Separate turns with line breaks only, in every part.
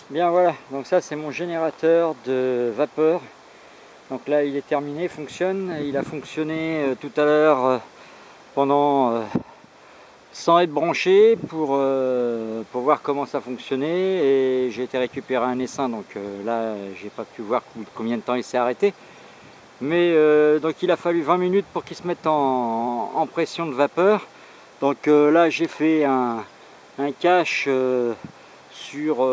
Bien voilà, donc ça c'est mon générateur de vapeur. Donc là il est terminé, il fonctionne. Il a fonctionné tout à l'heure pendant sans être branché pour voir comment ça fonctionnait. Et j'ai été récupérer un essaim, donc là j'ai pas pu voir combien de temps il s'est arrêté. Mais donc il a fallu 20 minutes pour qu'il se mette en pression de vapeur. Donc là j'ai fait un cache sur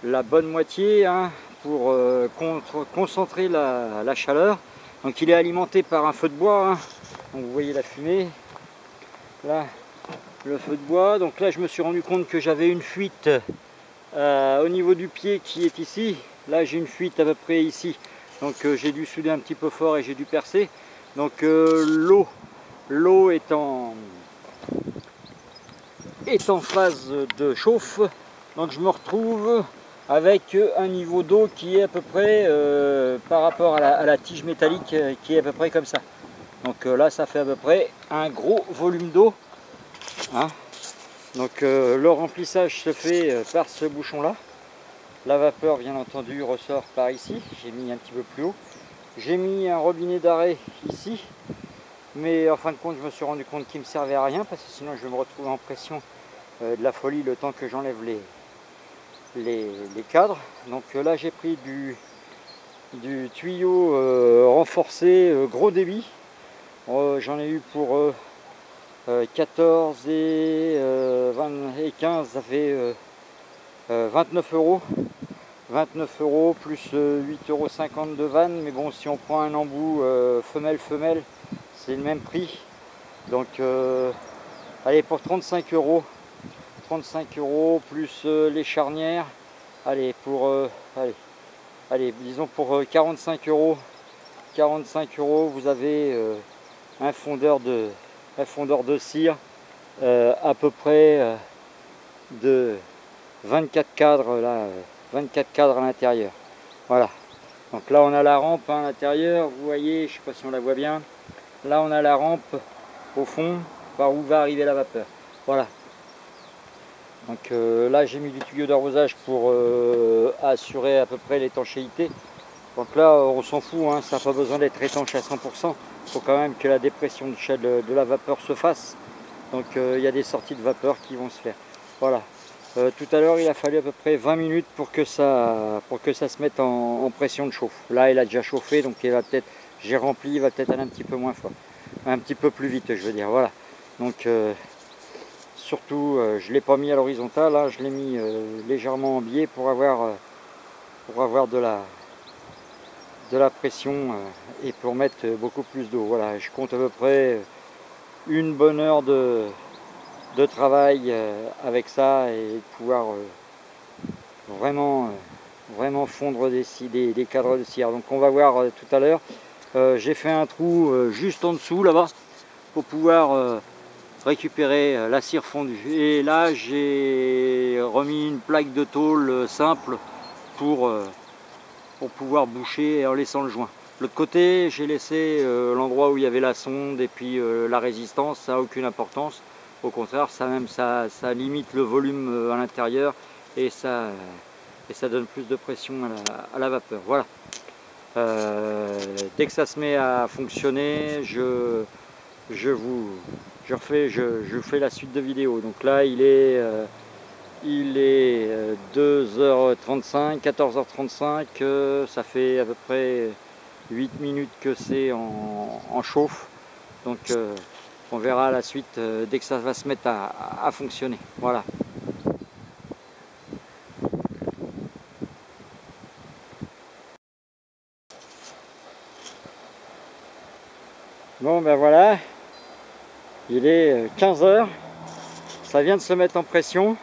la bonne moitié hein, pour concentrer la chaleur. Donc il est alimenté par un feu de bois, hein. Donc vous voyez la fumée, là le feu de bois. Donc là je me suis rendu compte que j'avais une fuite au niveau du pied qui est ici. Là j'ai une fuite à peu près ici, donc j'ai dû souder un petit peu fort et j'ai dû percer. Donc l'eau est en phase de chauffe, donc je me retrouve avec un niveau d'eau qui est à peu près par rapport à la tige métallique qui est à peu près comme ça. Donc là ça fait à peu près un gros volume d'eau, hein. Donc le remplissage se fait par ce bouchon là. La vapeur bien entendu ressort par ici, j'ai mis un petit peu plus haut. J'ai mis un robinet d'arrêt ici, mais en fin de compte je me suis rendu compte qu'il ne me servait à rien parce que sinon je vais me retrouver en pression de la folie le temps que j'enlève les cadres. Donc là j'ai pris du tuyau renforcé gros débit. J'en ai eu pour 14 et 15, ça fait 29 euros. 29 euros plus 8,50 € de vanne, mais bon si on prend un embout femelle c'est le même prix. Donc allez, pour 35 euros, 35 euros plus les charnières, allez pour allez disons pour 45 euros, 45 euros vous avez un fondeur de cire à peu près de 24 cadres là, 24 cadres à l'intérieur. Voilà, donc là on a la rampe à l'intérieur, vous voyez, je sais pas si on la voit bien, là on a la rampe au fond par où va arriver la vapeur. Voilà, donc là j'ai mis du tuyau d'arrosage pour assurer à peu près l'étanchéité. Donc là on s'en fout, hein, ça n'a pas besoin d'être étanche à 100%, il faut quand même que la dépression de la vapeur se fasse. Donc il y a des sorties de vapeur qui vont se faire. Voilà. Tout à l'heure il a fallu à peu près 20 minutes pour que ça se mette en pression de chauffe. Là il a déjà chauffé, donc il va peut-être, j'ai rempli, il va peut-être aller un petit peu moins fort. Un petit peu plus vite je veux dire, voilà. Donc surtout je ne l'ai pas mis à l'horizontale, là je l'ai mis légèrement en biais pour avoir de la pression et pour mettre beaucoup plus d'eau. Voilà, je compte à peu près une bonne heure de travail avec ça et pouvoir vraiment fondre des cadres de cire. Donc on va voir tout à l'heure. J'ai fait un trou juste en dessous là-bas pour pouvoir récupérer la cire fondue. Et là j'ai remis une plaque de tôle simple pour pouvoir boucher en laissant le joint. De l'autre côté, j'ai laissé l'endroit où il y avait la sonde et puis la résistance, ça n'a aucune importance. Au contraire, ça limite le volume à l'intérieur et ça donne plus de pression à la vapeur. Voilà. Dès que ça se met à fonctionner, je fais la suite de vidéos. Donc là, il est 2h35, 14h35, ça fait à peu près 8 minutes que c'est en chauffe. Donc on verra la suite dès que ça va se mettre à fonctionner. Voilà. Bon ben voilà, il est 15 h, ça vient de se mettre en pression.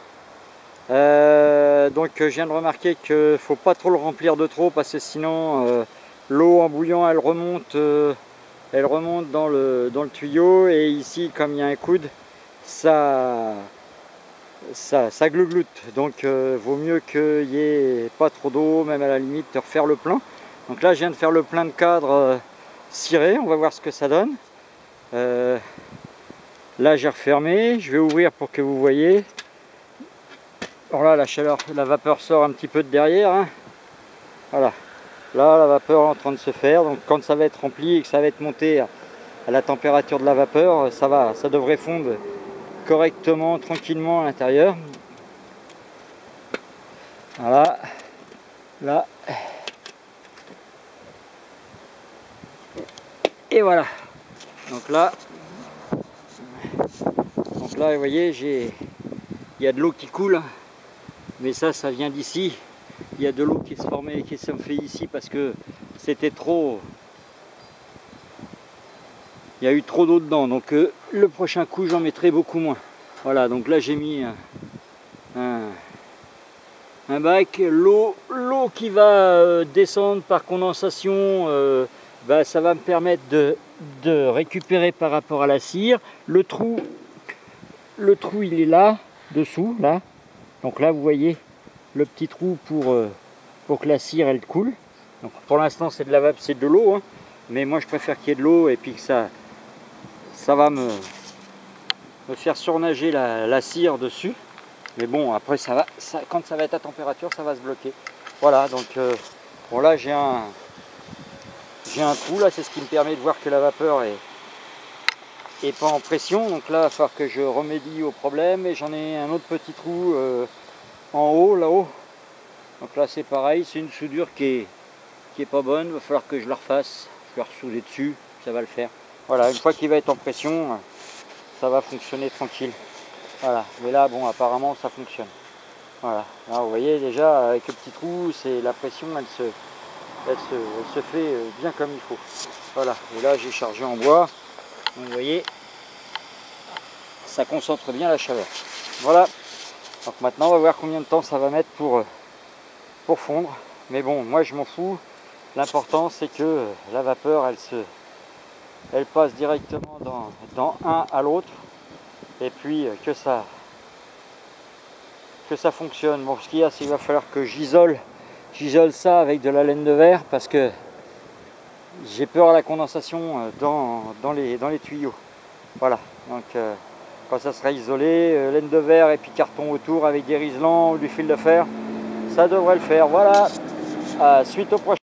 Donc je viens de remarquer qu'il ne faut pas trop le remplir de trop parce que sinon l'eau en bouillant elle remonte dans le tuyau, et ici comme il y a un coude ça glougloute, donc vaut mieux qu'il n'y ait pas trop d'eau, même à la limite de refaire le plein. Donc là je viens de faire le plein de cadre ciré, on va voir ce que ça donne. Là j'ai refermé, je vais ouvrir pour que vous voyez. Alors là, la chaleur, la vapeur sort un petit peu de derrière, hein. Voilà, là la vapeur est en train de se faire, donc quand ça va être rempli et que ça va être monté à la température de la vapeur, ça devrait fondre correctement, tranquillement à l'intérieur. Voilà, là, et voilà. Donc là, vous voyez, il y a de l'eau qui coule, mais ça vient d'ici. Il y a de l'eau qui se formait, qui s'est fait ici parce que c'était trop. Il y a eu trop d'eau dedans, donc le prochain coup j'en mettrai beaucoup moins. Voilà, donc là j'ai mis un bac, l'eau qui va descendre par condensation, ça va me permettre de récupérer par rapport à la cire. Le trou il est là, dessous, là. Donc là vous voyez le petit trou pour que la cire elle coule. Donc pour l'instant c'est de la vapeur, c'est de l'eau, hein, mais moi je préfère qu'il y ait de l'eau et puis que ça va me faire surnager la cire dessus. Mais bon, après quand ça va être à température, ça va se bloquer. Voilà, donc bon là j'ai un trou là, c'est ce qui me permet de voir que la vapeur est pas en pression. Donc là il va falloir que je remédie au problème, et j'en ai un autre petit trou en haut, là-haut. Donc là c'est pareil, c'est une soudure qui est pas bonne, il va falloir que je la refasse, je vais ressouder dessus, ça va le faire. Voilà, une fois qu'il va être en pression, ça va fonctionner tranquille. Voilà, mais là bon apparemment ça fonctionne. Voilà, là vous voyez déjà avec le petit trou, c'est la pression elle se fait bien comme il faut. Voilà, et là j'ai chargé en bois, donc vous voyez, ça concentre bien la chaleur. Voilà, donc maintenant on va voir combien de temps ça va mettre pour fondre. Mais bon, moi je m'en fous, l'important c'est que la vapeur elle passe directement dans un à l'autre, et puis que ça fonctionne. Bon, ce qu'il y a, c'est qu'il va falloir que j'isole ça avec de la laine de verre, parce que j'ai peur à la condensation dans les tuyaux. Voilà, donc quand ça sera isolé, laine de verre et puis carton autour avec des riselants ou du fil de fer, ça devrait le faire. Voilà, suite au prochain.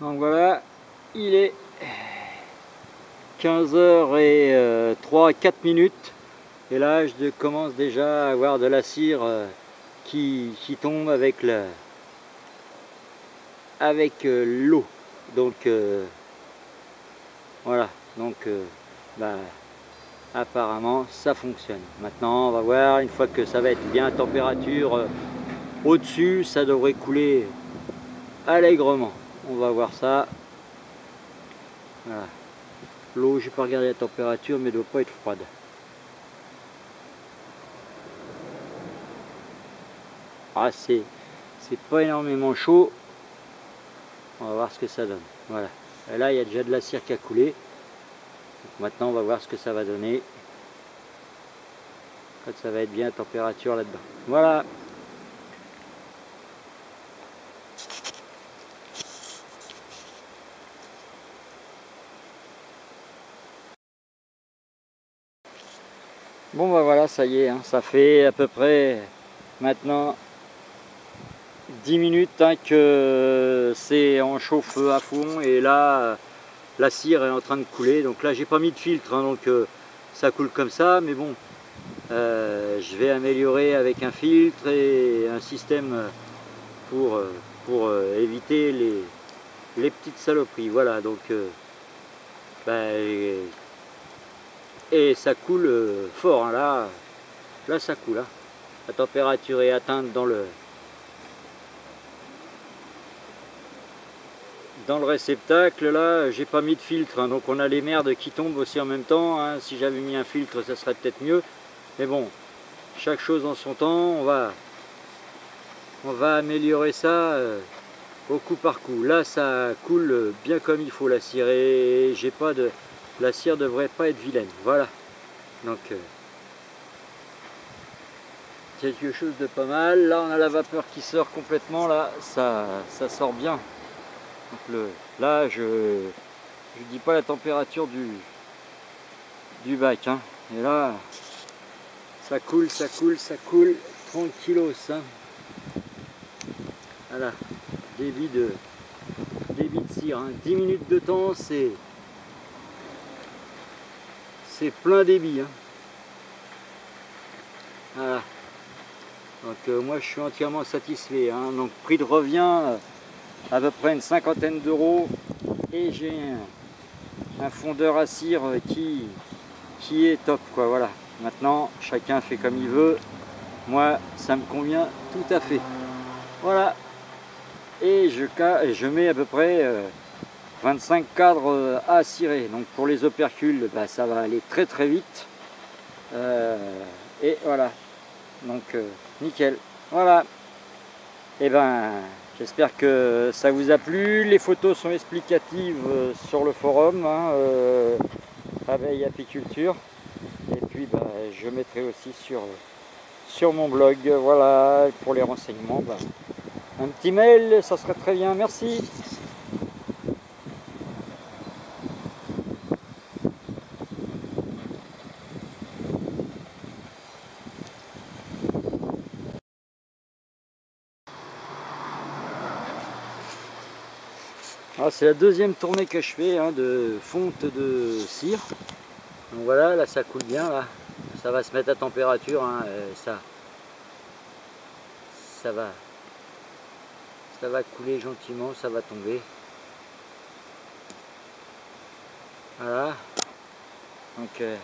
Donc voilà, il est 15h03, 4 minutes, et là je commence déjà à avoir de la cire qui tombe avec l'eau. Donc voilà, donc apparemment ça fonctionne. Maintenant on va voir, une fois que ça va être bien à température au-dessus, ça devrait couler allègrement. On va voir ça. Voilà. L'eau, j'ai pas regardé la température, mais elle doit pas être froide. Ah, c'est pas énormément chaud. On va voir ce que ça donne. Voilà. Et là, il y a déjà de la cire qui a coulé. Donc maintenant, on va voir ce que ça va donner quand ça va être bien à température là-dedans. Voilà. Bon bah voilà, ça y est, hein, ça fait à peu près maintenant 10 minutes que c'est en chauffe à fond, et là la cire est en train de couler. Donc là j'ai pas mis de filtre, hein, donc ça coule comme ça, mais bon, je vais améliorer avec un filtre et un système pour éviter les petites saloperies. Voilà, donc et ça coule fort, hein, là ça coule, hein. La température est atteinte dans le réceptacle. Là j'ai pas mis de filtre, hein, donc on a les merdes qui tombent aussi en même temps, hein. Si j'avais mis un filtre ça serait peut-être mieux, mais bon, chaque chose en son temps. On va améliorer ça au coup par coup. Là ça coule bien comme il faut, la cire, et j'ai pas de... La cire devrait pas être vilaine. Voilà, donc quelque chose de pas mal. Là on a la vapeur qui sort complètement, là ça sort bien. Donc là, je dis pas la température du bac, hein. Et là, ça coule, tranquillos, hein. Voilà, débit de cire, hein. 10 minutes de temps, c'est plein débit, hein. Voilà. Donc moi je suis entièrement satisfait, hein. Donc prix de revient à peu près une 50aine d'euros, et j'ai un fondeur à cire qui est top, quoi. Voilà. Maintenant chacun fait comme il veut, moi ça me convient tout à fait. Voilà. Et je mets à peu près 25 cadres à cirer. Donc pour les opercules, bah, ça va aller très très vite. Et voilà. Donc nickel. Voilà. Et ben j'espère que ça vous a plu. Les photos sont explicatives sur le forum, hein, Abeille Apiculture. Et puis bah, je mettrai aussi sur mon blog. Voilà, pour les renseignements. Bah, un petit mail, ça serait très bien. Merci. C'est la deuxième tournée que je fais, hein, de fonte de cire. Donc voilà, là ça coule bien, là. Ça va se mettre à température, hein, ça va couler gentiment, ça va tomber. Voilà. Donc là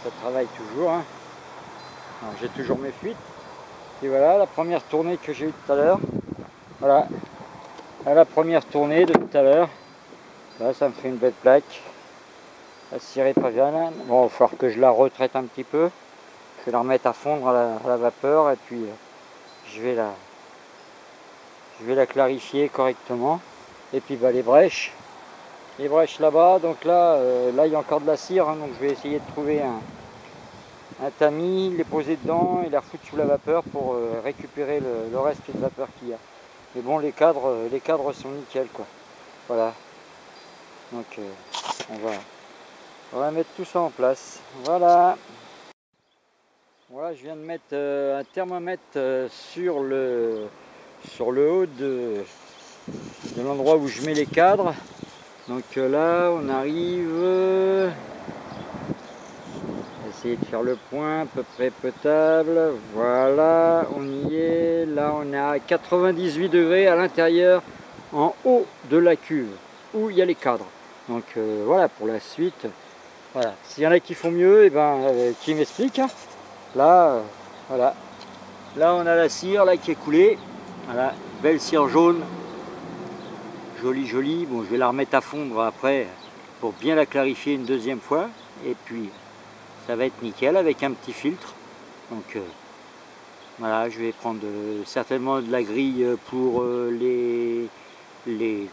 ça travaille toujours, hein. J'ai toujours mes fuites. Et voilà la première tournée que j'ai eue tout à l'heure. Voilà. À la première tournée de tout à l'heure, là ça me fait une belle plaque. La cire est pas bien. Bon, il va falloir que je la retraite un petit peu. Je vais la remettre à fondre à la vapeur, et puis je vais la clarifier correctement. Et puis bah, les brèches là-bas. Donc là il y a encore de la cire, hein, donc je vais essayer de trouver un tamis, les poser dedans et la foutre sous la vapeur pour récupérer le reste de vapeur qu'il y a. Mais bon, les cadres sont nickel, quoi. Voilà. Donc on va mettre tout ça en place. Voilà. Voilà, je viens de mettre un thermomètre sur le haut de l'endroit où je mets les cadres. Donc là, on arrive. Essayer de faire le point à peu près potable. Voilà, on y est. Là on est à 98 degrés à l'intérieur, en haut de la cuve où il y a les cadres. Donc voilà, pour la suite, voilà, s'il y en a qui font mieux, et qui m'expliquent, hein. Là voilà, là on a la cire là qui est coulée. Voilà, belle cire jaune, jolie. Bon, je vais la remettre à fondre après pour bien la clarifier une deuxième fois, et puis ça va être nickel avec un petit filtre. Donc voilà, je vais prendre certainement de la grille pour les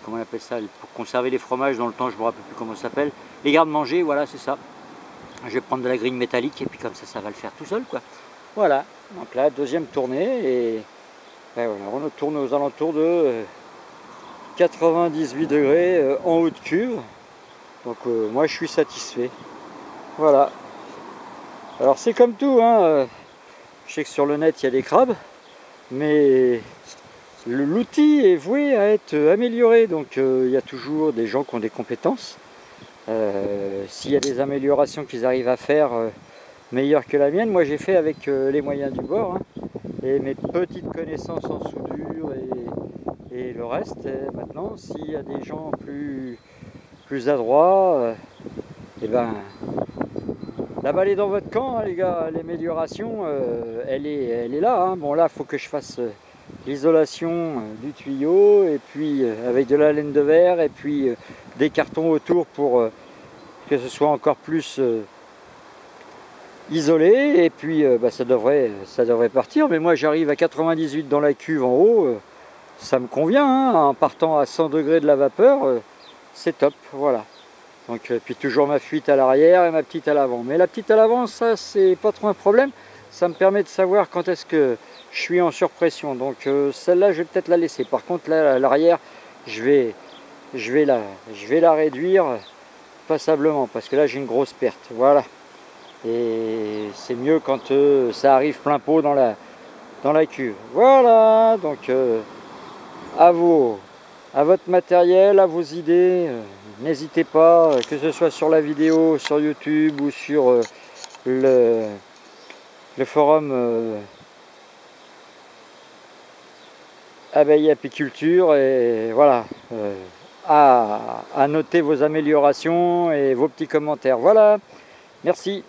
comment on appelle ça, pour conserver les fromages dans le temps, je me rappelle plus comment ça s'appelle, les garde-manger, voilà, c'est ça. Je vais prendre de la grille métallique, et puis comme ça va le faire tout seul, quoi. Voilà, donc là deuxième tournée, et voilà, on tourne aux alentours de 98 degrés en haut de cuve. Donc moi je suis satisfait. Voilà. Alors c'est comme tout, hein. Je sais que sur le net il y a des crabes, mais l'outil est voué à être amélioré, donc il y a toujours des gens qui ont des compétences. S'il y a des améliorations qu'ils arrivent à faire meilleures que la mienne, moi j'ai fait avec les moyens du bord, hein, et mes petites connaissances en soudure et le reste. Et maintenant, s'il y a des gens plus adroits, la balle est dans votre camp, hein, les gars. L'amélioration, elle est là, hein. Bon, là, il faut que je fasse l'isolation du tuyau, et puis avec de la laine de verre, et puis des cartons autour pour que ce soit encore plus isolé, et puis ça devrait partir. Mais moi, j'arrive à 98 dans la cuve en haut, ça me convient, hein, en partant à 100 degrés de la vapeur, c'est top, voilà. Donc, puis toujours ma fuite à l'arrière et ma petite à l'avant. Mais la petite à l'avant, ça, c'est pas trop un problème. Ça me permet de savoir quand est-ce que je suis en surpression. Donc celle-là, je vais peut-être la laisser. Par contre, là, à l'arrière, je vais la réduire passablement, parce que là j'ai une grosse perte. Voilà. Et c'est mieux quand ça arrive plein pot dans la cuve. Voilà, donc à votre matériel, à vos idées, n'hésitez pas, que ce soit sur la vidéo, sur YouTube ou sur le forum abeilles apiculture, et voilà, à noter vos améliorations et vos petits commentaires. Voilà, merci.